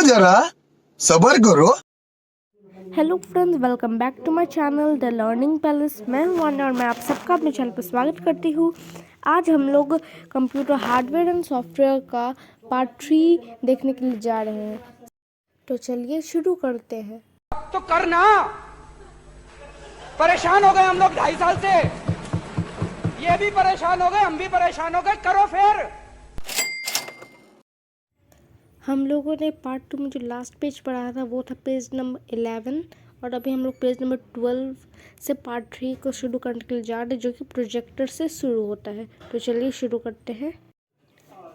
जरा सबर करो। Hello friends, welcome back to my channel the learning palace. मैं हूं वान्या और मैं आप सबका अपने चैनल पर स्वागत करती हूं। आज हम लोग कंप्यूटर हार्डवेयर एंड सॉफ्टवेयर का पार्ट 3 देखने के लिए जा रहे हैं। तो चलिए शुरू करते हैं। तो करना, परेशान हो गए हम लोग 2.5 साल से। ये भी परेशान हो गए, हम भी परेशान हो गए। करो फिर। हम लोगों ने पार्ट 2 में जो लास्ट पेज पढ़ा था वो था पेज नंबर 11 और अभी हम लोग पेज नंबर 12 से पार्ट 3 को शुरू करने के लिए जा रहे हैं, जो कि प्रोजेक्टर से शुरू होता है। तो चलिए शुरू करते हैं।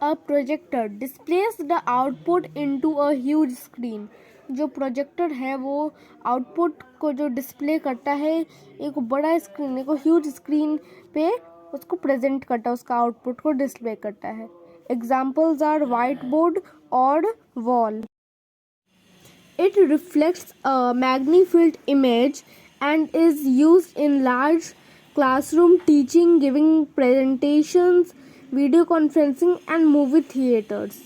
A projector displace the output into a huge screen. जो प्रोजेक्टर है वो आउटपुट को जो डिस्प्ले करता है एक बड़ा स्क्रीन, एक ह्यूज स्क्रीन पे उसको प्रेजेंट करता है, उसका आउटपुट को डिस्प्ले करता है। एग्जाम्पल्स आर वाइट बोर्ड और wall. It reflects a magnified image and is used in large classroom teaching, giving presentations, video conferencing and movie theaters.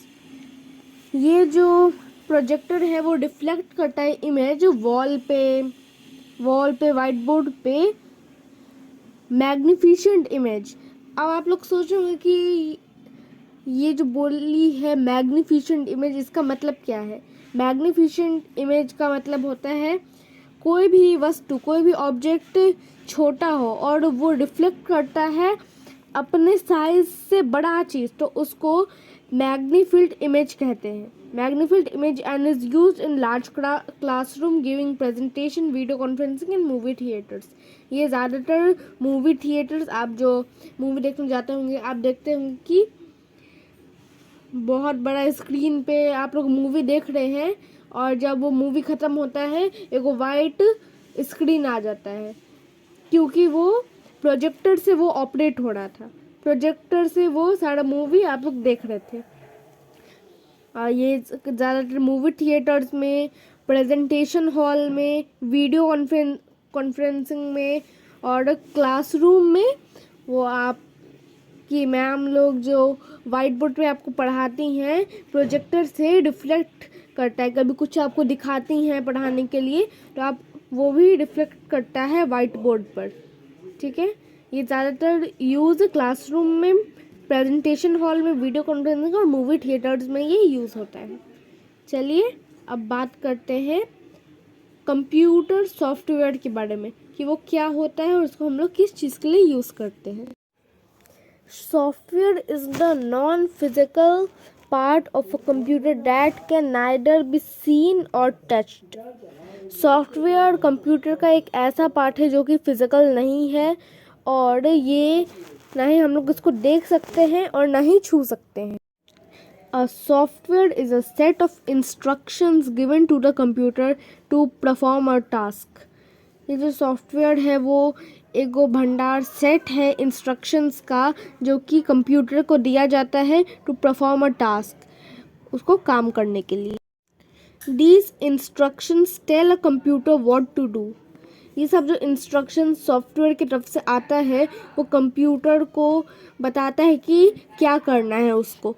ये जो प्रोजेक्टर है वो रिफ्लेक्ट करता है इमेज वॉल पे वाइट बोर्ड पे मैग्निफिशेंट इमेज। अब आप लोग सोच रहे होंगे कि ये जो बोली है मैग्निफिशेंट इमेज, इसका मतलब क्या है। मैग्निफिशेंट इमेज का मतलब होता है कोई भी वस्तु, कोई भी ऑब्जेक्ट छोटा हो और वो रिफ्लेक्ट करता है अपने साइज से बड़ा चीज़, तो उसको मैग्निफिल्ड इमेज कहते हैं। Magnified image and is used in large classroom, giving presentation, video conferencing and movie theatres. ये ज़्यादातर मूवी थिएटर्स, आप जो मूवी देखने जाते होंगे आप देखते होंगे कि बहुत बड़ा स्क्रीन पे आप लोग मूवी देख रहे हैं और जब वो मूवी ख़त्म होता है एक वाइट स्क्रीन आ जाता है, क्योंकि वो प्रोजेक्टर से वो ऑपरेट हो रहा था। प्रोजेक्टर से वो सारा मूवी आप लोग देख रहे थे। और ये ज़्यादातर मूवी थिएटर्स में, प्रेजेंटेशन हॉल में, वीडियो कॉन्फ्रेंसिंग में और क्लासरूम में वो आप कि मैम लोग जो वाइट बोर्ड पे आपको पढ़ाती हैं प्रोजेक्टर से रिफ्लेक्ट करता है। कभी कुछ आपको दिखाती हैं पढ़ाने के लिए तो आप वो भी रिफ्लेक्ट करता है वाइट बोर्ड पर। ठीक है, ये ज़्यादातर यूज़ क्लासरूम में, प्रेजेंटेशन हॉल में, वीडियो कॉन्फ्रेंसिंग और मूवी थिएटर्स में ये यूज़ होता है। चलिए अब बात करते हैं कंप्यूटर सॉफ्टवेयर के बारे में कि वो क्या होता है और उसको हम लोग किस चीज़ के लिए यूज़ करते हैं। Software is the non-physical part of a computer that can neither be seen or touched. Software computer का एक ऐसा पार्ट है जो कि फिजिकल नहीं है और ये ना ही हम लोग इसको देख सकते हैं और ना ही छू सकते हैं। A software is a set of instructions given to the computer to perform a task. ये जो सॉफ्टवेयर है वो एक भंडार सेट है इंस्ट्रक्शंस का जो कि कंप्यूटर को दिया जाता है टू परफॉर्म अ टास्क, उसको काम करने के लिए। These instructions tell a computer what to do. ये सब जो इंस्ट्रक्शन सॉफ्टवेयर की तरफ से आता है वो कंप्यूटर को बताता है कि क्या करना है उसको।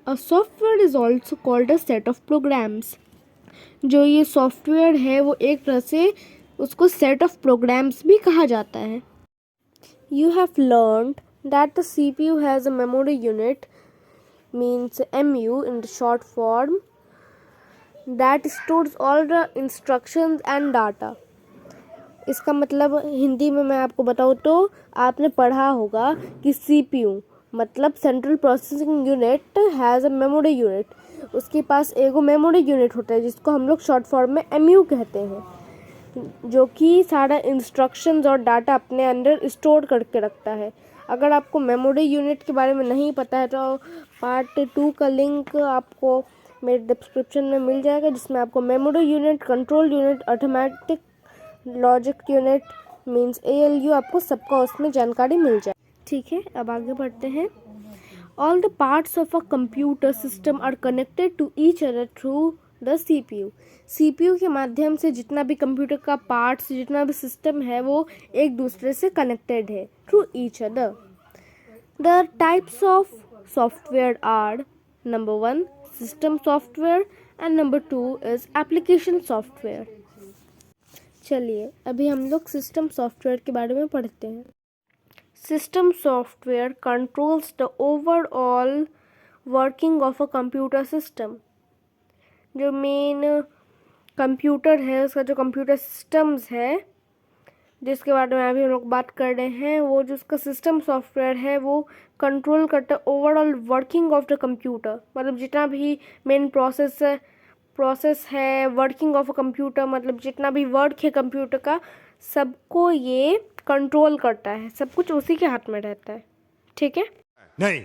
A software is also called a set of programs. जो ये सॉफ्टवेयर है वो एक तरह से उसको सेट ऑफ प्रोग्राम्स भी कहा जाता है। You have learned that the CPU has a memory unit, means MU in the short form, that stores all the instructions and data. इसका मतलब हिंदी में मैं आपको बताऊँ तो आपने पढ़ा होगा कि CPU मतलब central processing unit has a memory unit, उसके पास एगो मेमोरी यूनिट होता है जिसको हम लोग शॉर्ट फॉर्म में MU कहते हैं, जो कि सारा इंस्ट्रक्शंस और डाटा अपने अंदर स्टोर करके रखता है। अगर आपको मेमोरी यूनिट के बारे में नहीं पता है तो पार्ट 2 का लिंक आपको मेरे डिस्क्रिप्शन में मिल जाएगा, जिसमें आपको memory unit, control unit, automatic logic unit means ALU, आपको सबका उसमें जानकारी मिल जाए। ठीक है, अब आगे बढ़ते हैं। All the parts of a computer system are connected to each other through the CPU। CPU के माध्यम से जितना भी कंप्यूटर का पार्ट्स, जितना भी सिस्टम है वो एक दूसरे से कनेक्टेड है through each other. The types of software are number 1 system software and number 2 is application software. चलिए अभी हम लोग सिस्टम सॉफ्टवेयर के बारे में पढ़ते हैं। System software controls the overall working of a computer system. जो मेन कंप्यूटर है उसका जो कंप्यूटर सिस्टम्स है जिसके बारे में अभी हम लोग बात कर रहे हैं, वो जो उसका सिस्टम सॉफ्टवेयर है वो कंट्रोल करता है overall working of the computer. मतलब जितना भी मेन प्रोसेस है वर्किंग ऑफ अ कंप्यूटर, मतलब जितना भी वर्क है कंप्यूटर का सबको ये कंट्रोल करता है, सब कुछ उसी के हाथ में रहता है। ठीक है, नहीं।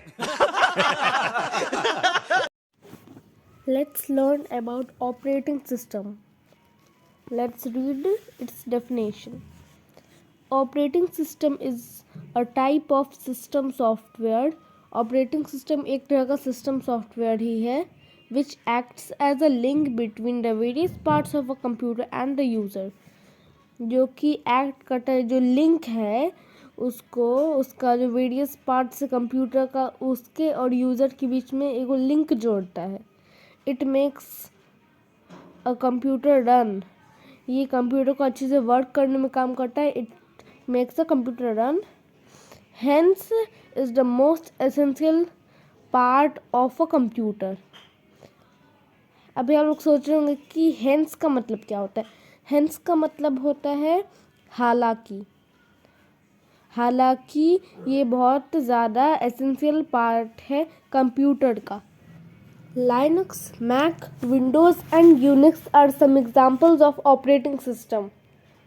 Let's learn about operating system. Let's read it's definition. Operating system is a type of system software. Operating system एक तरह का सिस्टम सॉफ्टवेयर ही है which acts as a link between the various parts of a computer and the user। जो कि act करता है, जो link है उसको, उसका जो वेरियस पार्ट्स है कंप्यूटर का उसके और यूज़र के बीच में एक लिंक जोड़ता है। It makes a computer run. ये कंप्यूटर को अच्छे से वर्क करने में काम करता है। It makes a computer run. Hence is the most essential part of a computer. अभी आप लोग सोच रहे होंगे कि हेंस का मतलब क्या होता है। हेंस का मतलब होता है हालांकि। हालांकि ये बहुत ज़्यादा एसेंशियल पार्ट है कंप्यूटर का। Linux, Mac, Windows and Unix are some examples of operating system.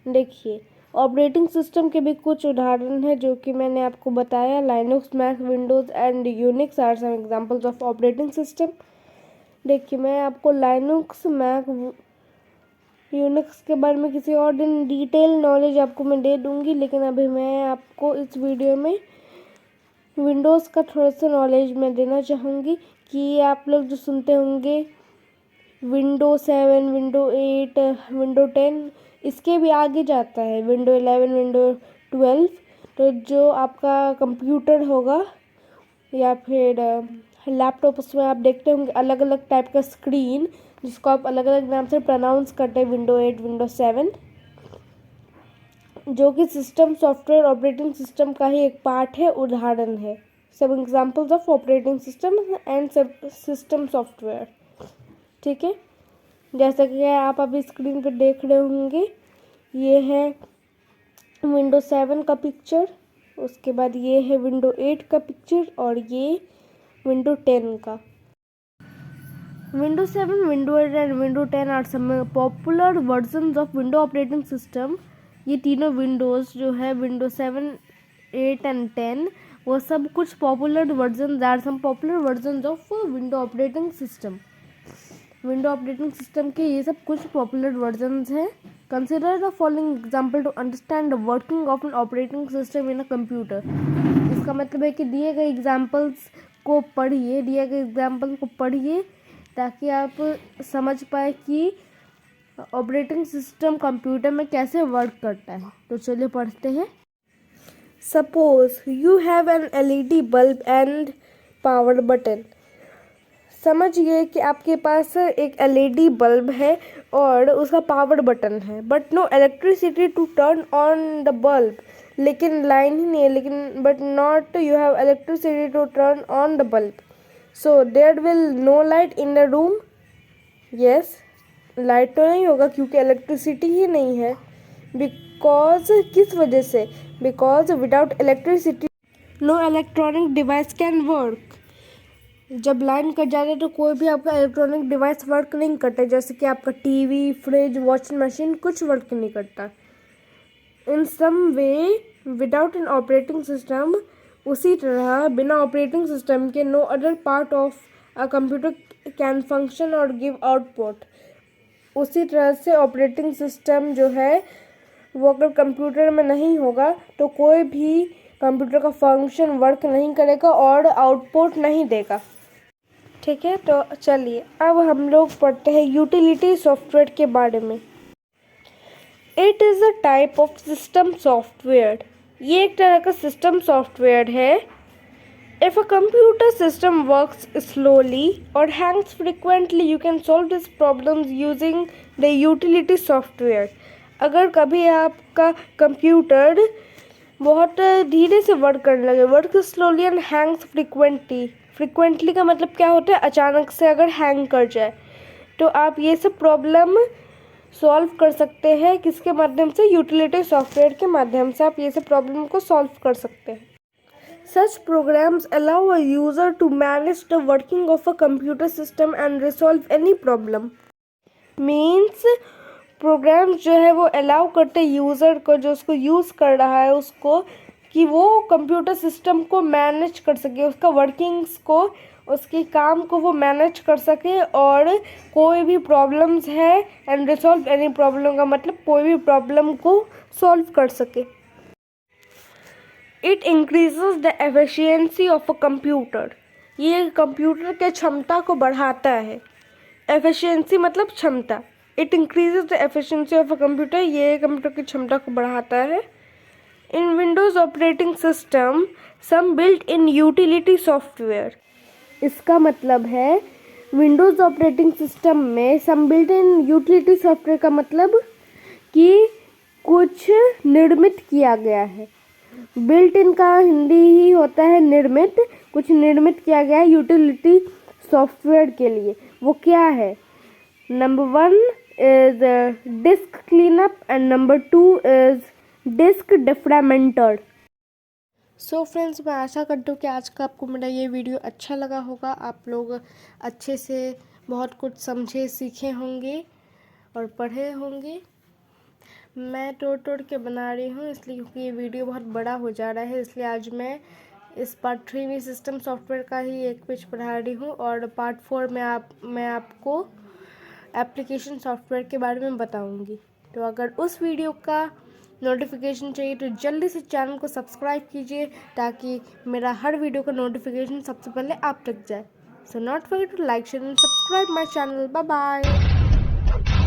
देखिए ऑपरेटिंग सिस्टम के भी कुछ उदाहरण हैं जो कि मैंने आपको बताया। Linux, Mac, Windows and Unix are some examples of operating system. देखिए मैं आपको लाइनक्स, मैक, यूनिक्स के बारे में किसी और दिन डिटेल नॉलेज आपको मैं दे दूंगी, लेकिन अभी मैं आपको इस वीडियो में विंडोज़ का थोड़ा सा नॉलेज मैं देना चाहूँगी कि आप लोग जो सुनते होंगे विंडो 7, विंडो 8, विंडो 10, इसके भी आगे जाता है विंडो 11, विंडो 12। तो जो आपका कंप्यूटर होगा या फिर लैपटॉप, उसमें आप देखते होंगे अलग अलग टाइप का स्क्रीन जिसको आप अलग अलग नाम से प्रोनाउंस करते हैं, विंडो 8, विंडो 7, जो कि सिस्टम सॉफ्टवेयर ऑपरेटिंग सिस्टम का ही एक पार्ट है, उदाहरण है। सब examples of operating system and system software. ठीक है, जैसा कि आप अभी स्क्रीन पर देख रहे होंगे ये है विंडो 7 का पिक्चर, उसके बाद ये है विंडो 8 का पिक्चर और ये विंडो 10 का। Window 7, window 8 and window 10 are some popular versions of window operating system. ये तीनों विंडोज़ जो है विंडो 7, 8 एंड 10 वो सब कुछ popular version are some popular versions of window operating system. Window operating system के ये सब कुछ पॉपुलर वर्जन्स हैं। Consider the following example to understand the working of an operating system in a computer. इसका मतलब है कि दिए गए एग्जाम्पल्स को पढ़िए, दिए गए एग्जाम्पल को पढ़िए ताकि आप समझ पाए कि ऑपरेटिंग सिस्टम कंप्यूटर में कैसे वर्क करता है। तो चलिए पढ़ते हैं। Suppose you have an LED bulb and power button. समझिए कि आपके पास एक LED बल्ब है और उसका पावर बटन है, but no electricity to turn on the bulb. लेकिन लाइन ही नहीं है, लेकिन but not you have electricity to turn on the bulb, so there will no light in the room. Yes, light तो नहीं होगा क्योंकि इलेक्ट्रिसिटी ही नहीं है। बिकॉज किस वजह से? Because without electricity no electronic device can work. जब लाइन कट जाती है तो कोई भी आपका इलेक्ट्रॉनिक डिवाइस वर्क नहीं करता, जैसे कि आपका टीवी, फ्रिज, वॉशिंग मशीन कुछ वर्क नहीं करता। In some way without an operating system, उसी तरह बिना ऑपरेटिंग सिस्टम के no other part of a computer can function और गिव आउटपुट। उसी तरह से ऑपरेटिंग सिस्टम जो है वो अगर कंप्यूटर में नहीं होगा तो कोई भी कंप्यूटर का फंक्शन वर्क नहीं करेगा और आउटपुट नहीं देगा। ठीक है, तो चलिए अब हम लोग पढ़ते हैं यूटिलिटी सॉफ्टवेयर के बारे में। It is a type of system software. ये एक तरह का सिस्टम सॉफ्टवेयर है If a computer system works slowly or hangs frequently, you can solve these problems using the utility software. अगर कभी आपका कंप्यूटर बहुत धीरे से वर्क करने लगे, work slowly and Hanks frequently का मतलब क्या होता है, अचानक से अगर हैंग कर जाए, तो आप ये सब प्रॉब्लम सॉल्व कर सकते हैं। किसके माध्यम से? यूटिलिटी सॉफ्टवेयर के माध्यम से आप ये सब प्रॉब्लम को सॉल्व कर सकते हैं। Such programs allow a user to manage the working of a computer system and resolve any problem. Means programs जो है वो अलाउ करते यूज़र को, जो उसको यूज़ कर रहा है उसको, कि वो कंप्यूटर सिस्टम को मैनेज कर सके, उसका वर्किंग्स को, उसके काम को वो मैनेज कर सके, और कोई भी प्रॉब्लम्स है एंड रिसॉल्व एनी प्रॉब्लम का मतलब कोई भी प्रॉब्लम को सॉल्व कर सके। It increases the efficiency of a computer. ये कंप्यूटर के क्षमता को बढ़ाता है। एफिशिएंसी मतलब क्षमता। It increases the efficiency of a computer, ये कंप्यूटर की क्षमता को बढ़ाता है। In Windows operating system some built in utility software. इसका मतलब है विंडोज़ ऑपरेटिंग सिस्टम में some built in utility software का मतलब कि कुछ निर्मित किया गया है। बिल्ट इन का हिंदी ही होता है निर्मित। कुछ निर्मित किया गया है यूटिलिटी सॉफ्टवेयर के लिए। वो क्या है? Number 1 is disk cleanup and number 2 is disk defragmenter. So friends, मैं आशा करती हूँ कि आज का आपको मेरा ये वीडियो अच्छा लगा होगा। आप लोग अच्छे से बहुत कुछ समझे, सीखे होंगे और पढ़े होंगे। मैं तोड़ के बना रही हूँ इसलिए क्योंकि ये वीडियो बहुत बड़ा हो जा रहा है, इसलिए आज मैं इस पार्ट 3 में सिस्टम सॉफ्टवेयर का ही एक पेज पढ़ा रही हूँ, और पार्ट 4 में मैं आपको एप्लीकेशन सॉफ्टवेयर के बारे में बताऊँगी। तो अगर उस वीडियो का नोटिफिकेशन चाहिए तो जल्दी से चैनल को सब्सक्राइब कीजिए, ताकि मेरा हर वीडियो का नोटिफिकेशन सबसे पहले आप तक जाए। So not forget to like, share and subscribe my channel. Bye bye.